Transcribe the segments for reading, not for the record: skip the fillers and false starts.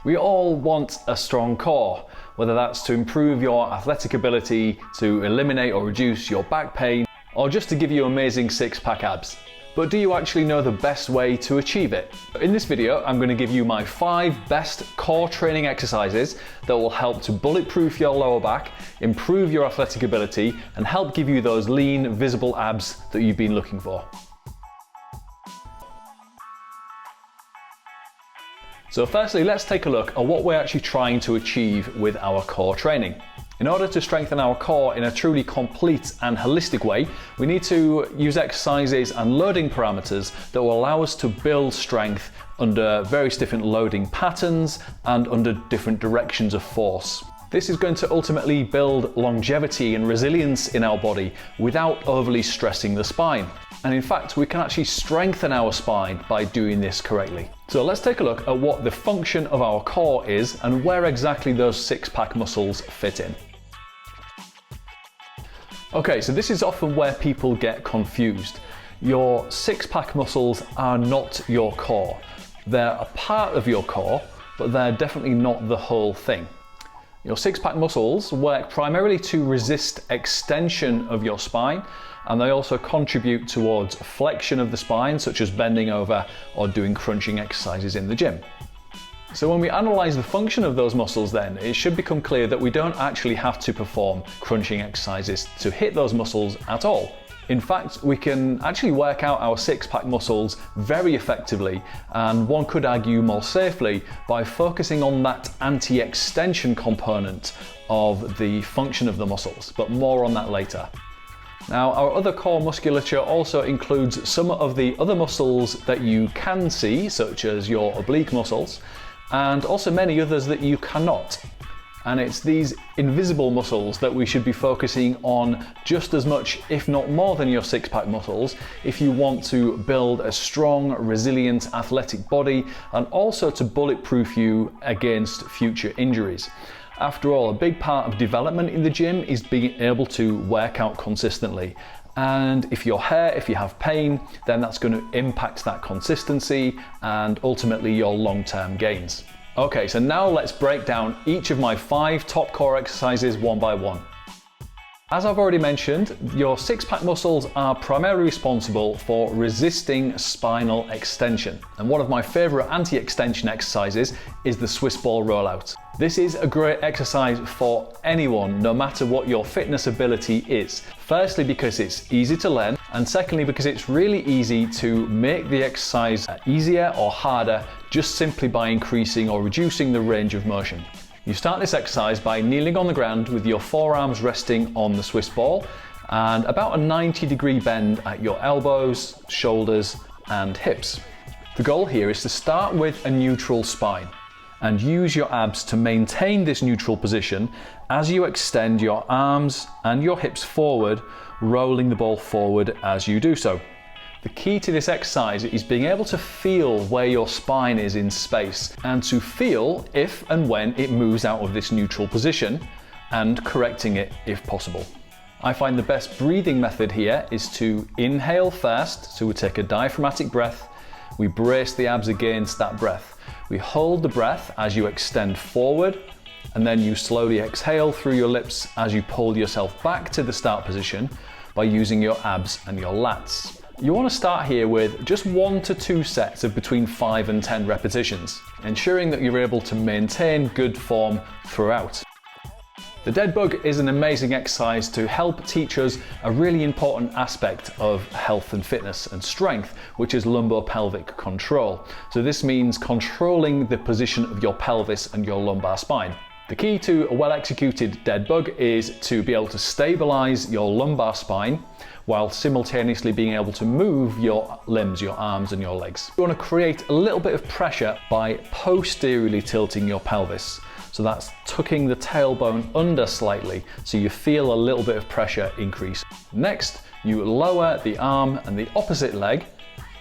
We all want a strong core, whether that's to improve your athletic ability, to eliminate or reduce your back pain, or just to give you amazing six-pack abs. But do you actually know the best way to achieve it? In this video, I'm going to give you my 5 best core training exercises that will help to bulletproof your lower back, improve your athletic ability, and help give you those lean, visible abs that you've been looking for. So firstly, let's take a look at what we're actually trying to achieve with our core training. In order to strengthen our core in a truly complete and holistic way, we need to use exercises and loading parameters that will allow us to build strength under various different loading patterns and under different directions of force. This is going to ultimately build longevity and resilience in our body without overly stressing the spine. And in fact, we can actually strengthen our spine by doing this correctly. So let's take a look at what the function of our core is and where exactly those six-pack muscles fit in. Okay, so this is often where people get confused. Your six-pack muscles are not your core. They're a part of your core, but they're definitely not the whole thing. Your six-pack muscles work primarily to resist extension of your spine, and they also contribute towards flexion of the spine, such as bending over or doing crunching exercises in the gym. So when we analyze the function of those muscles then, it should become clear that we don't actually have to perform crunching exercises to hit those muscles at all. In fact, we can actually work out our six-pack muscles very effectively, and one could argue more safely, by focusing on that anti-extension component of the function of the muscles, but more on that later. Now, our other core musculature also includes some of the other muscles that you can see, such as your oblique muscles, and also many others that you cannot. And it's these invisible muscles that we should be focusing on just as much, if not more than your six-pack muscles, if you want to build a strong, resilient, athletic body, and also to bulletproof you against future injuries. After all, a big part of development in the gym is being able to work out consistently. And if you have pain, then that's going to impact that consistency and ultimately your long-term gains. Okay, so now let's break down each of my 5 top core exercises one by one. As I've already mentioned, your six-pack muscles are primarily responsible for resisting spinal extension. And one of my favorite anti-extension exercises is the Swiss ball rollout. This is a great exercise for anyone, no matter what your fitness ability is. Firstly, because it's easy to learn, and secondly, because it's really easy to make the exercise easier or harder just simply by increasing or reducing the range of motion. You start this exercise by kneeling on the ground with your forearms resting on the Swiss ball and about a 90-degree bend at your elbows, shoulders, and hips. The goal here is to start with a neutral spine and use your abs to maintain this neutral position as you extend your arms and your hips forward, rolling the ball forward as you do so. The key to this exercise is being able to feel where your spine is in space and to feel if and when it moves out of this neutral position and correcting it if possible. I find the best breathing method here is to inhale first, so we take a diaphragmatic breath, we brace the abs against that breath. We hold the breath as you extend forward, and then you slowly exhale through your lips as you pull yourself back to the start position by using your abs and your lats. You want to start here with just 1 to 2 sets of between 5 and 10 repetitions, ensuring that you're able to maintain good form throughout. The dead bug is an amazing exercise to help teach us a really important aspect of health and fitness and strength, which is lumbopelvic control. So this means controlling the position of your pelvis and your lumbar spine. The key to a well-executed dead bug is to be able to stabilize your lumbar spine while simultaneously being able to move your limbs, your arms and your legs. You want to create a little bit of pressure by posteriorly tilting your pelvis. So that's tucking the tailbone under slightly so you feel a little bit of pressure increase. Next, you lower the arm and the opposite leg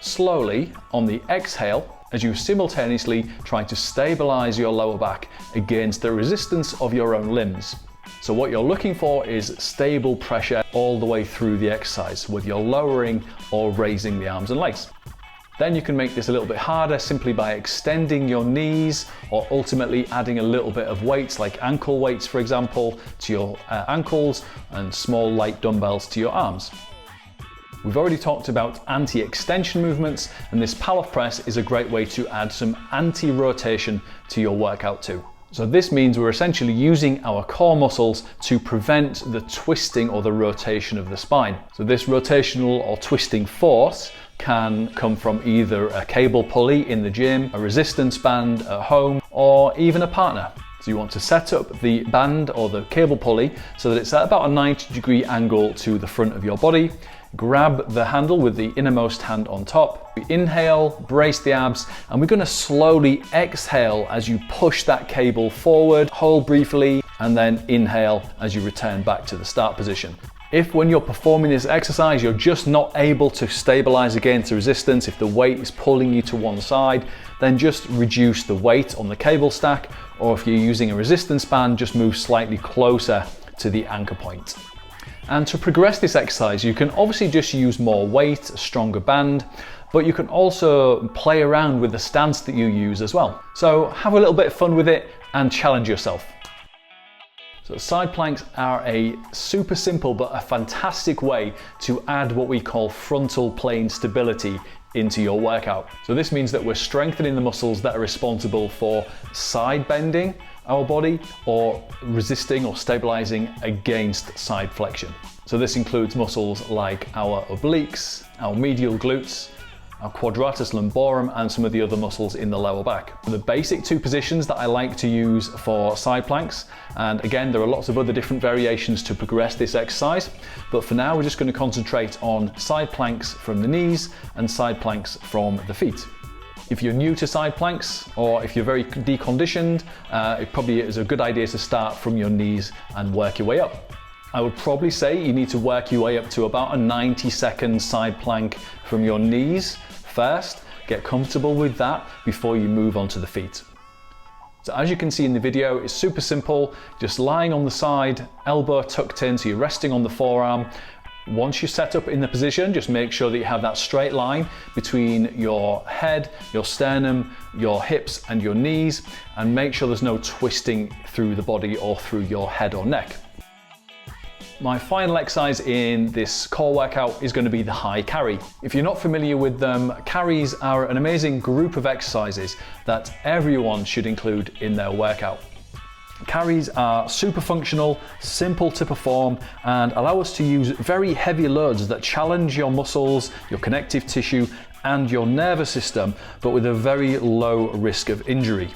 slowly on the exhale as you simultaneously try to stabilize your lower back against the resistance of your own limbs. So what you're looking for is stable pressure all the way through the exercise, whether you're lowering or raising the arms and legs. Then you can make this a little bit harder simply by extending your knees, or ultimately adding a little bit of weights like ankle weights, for example, to your ankles, and small light dumbbells to your arms. We've already talked about anti-extension movements, and this power press is a great way to add some anti-rotation to your workout too. So this means we're essentially using our core muscles to prevent the twisting or the rotation of the spine. So this rotational or twisting force can come from either a cable pulley in the gym, a resistance band at home, or even a partner. So you want to set up the band or the cable pulley so that it's at about a 90-degree angle to the front of your body. Grab the handle with the innermost hand on top. We inhale, brace the abs, and we're going to slowly exhale as you push that cable forward. Hold briefly, and then inhale as you return back to the start position. If when you're performing this exercise, you're just not able to stabilize against resistance, if the weight is pulling you to one side, then just reduce the weight on the cable stack, or if you're using a resistance band, just move slightly closer to the anchor point. And to progress this exercise, you can obviously just use more weight, a stronger band, but you can also play around with the stance that you use as well. So have a little bit of fun with it and challenge yourself. So side planks are a super simple but a fantastic way to add what we call frontal plane stability into your workout. So this means that we're strengthening the muscles that are responsible for side bending our body, or resisting or stabilizing against side flexion. So this includes muscles like our obliques, our medial glutes, our quadratus lumborum, and some of the other muscles in the lower back. The basic two positions that I like to use for side planks, and again, there are lots of other different variations to progress this exercise, but for now we're just going to concentrate on side planks from the knees and side planks from the feet. If you're new to side planks, or if you're very deconditioned, it probably is a good idea to start from your knees and work your way up. I would probably say you need to work your way up to about a 90-second side plank from your knees first. Get comfortable with that before you move on to the feet. So as you can see in the video, it's super simple, just lying on the side, elbow tucked in, so you're resting on the forearm. Once you're set up in the position, just make sure that you have that straight line between your head, your sternum, your hips and your knees, and make sure there's no twisting through the body or through your head or neck. My final exercise in this core workout is going to be the high carry. If you're not familiar with them, carries are an amazing group of exercises that everyone should include in their workout. Carries are super functional, simple to perform, and allow us to use very heavy loads that challenge your muscles, your connective tissue, and your nervous system, but with a very low risk of injury.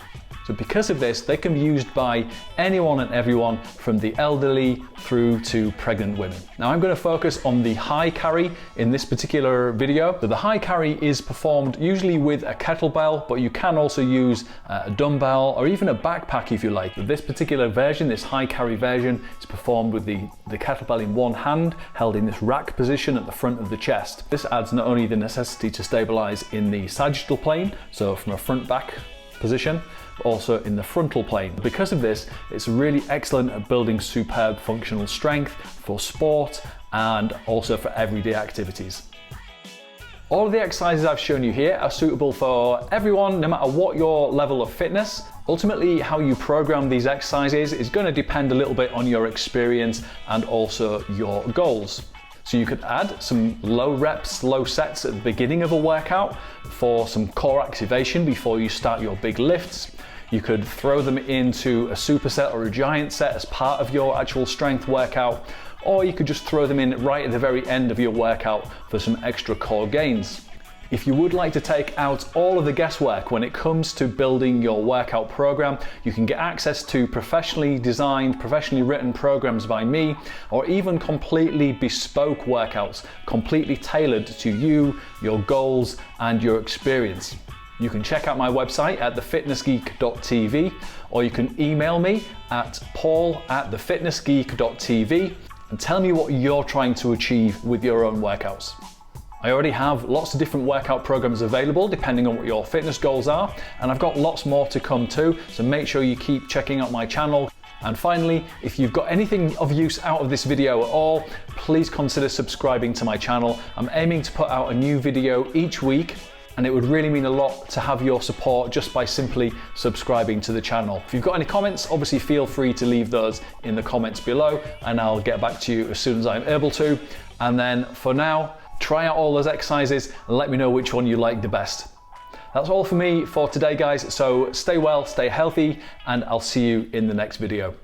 So because of this, they can be used by anyone and everyone, from the elderly through to pregnant women. Now I'm going to focus on the high carry in this particular video. So the high carry is performed usually with a kettlebell, but you can also use a dumbbell or even a backpack if you like. But this particular version, this high carry version, is performed with the kettlebell in one hand, held in this rack position at the front of the chest. This adds not only the necessity to stabilize in the sagittal plane, so from a front back position, also in the frontal plane. Because of this, it's really excellent at building superb functional strength for sport and also for everyday activities. All of the exercises I've shown you here are suitable for everyone, no matter what your level of fitness. Ultimately, how you program these exercises is going to depend a little bit on your experience and also your goals. So you could add some low reps, low sets at the beginning of a workout for some core activation before you start your big lifts. You could throw them into a superset or a giant set as part of your actual strength workout, or you could just throw them in right at the very end of your workout for some extra core gains. If you would like to take out all of the guesswork when it comes to building your workout program, you can get access to professionally designed, professionally written programs by me, or even completely bespoke workouts, completely tailored to you, your goals, and your experience. You can check out my website at thefitnessgeek.tv, or you can email me at paul@thefitnessgeek.tv and tell me what you're trying to achieve with your own workouts. I already have lots of different workout programs available depending on what your fitness goals are, and I've got lots more to come too, so make sure you keep checking out my channel. And finally, if you've got anything of use out of this video at all, please consider subscribing to my channel. I'm aiming to put out a new video each week, and it would really mean a lot to have your support just by simply subscribing to the channel. If you've got any comments, obviously feel free to leave those in the comments below and I'll get back to you as soon as I'm able to. And then for now, try out all those exercises and let me know which one you like the best. That's all for me for today, guys. So stay well, stay healthy, and I'll see you in the next video.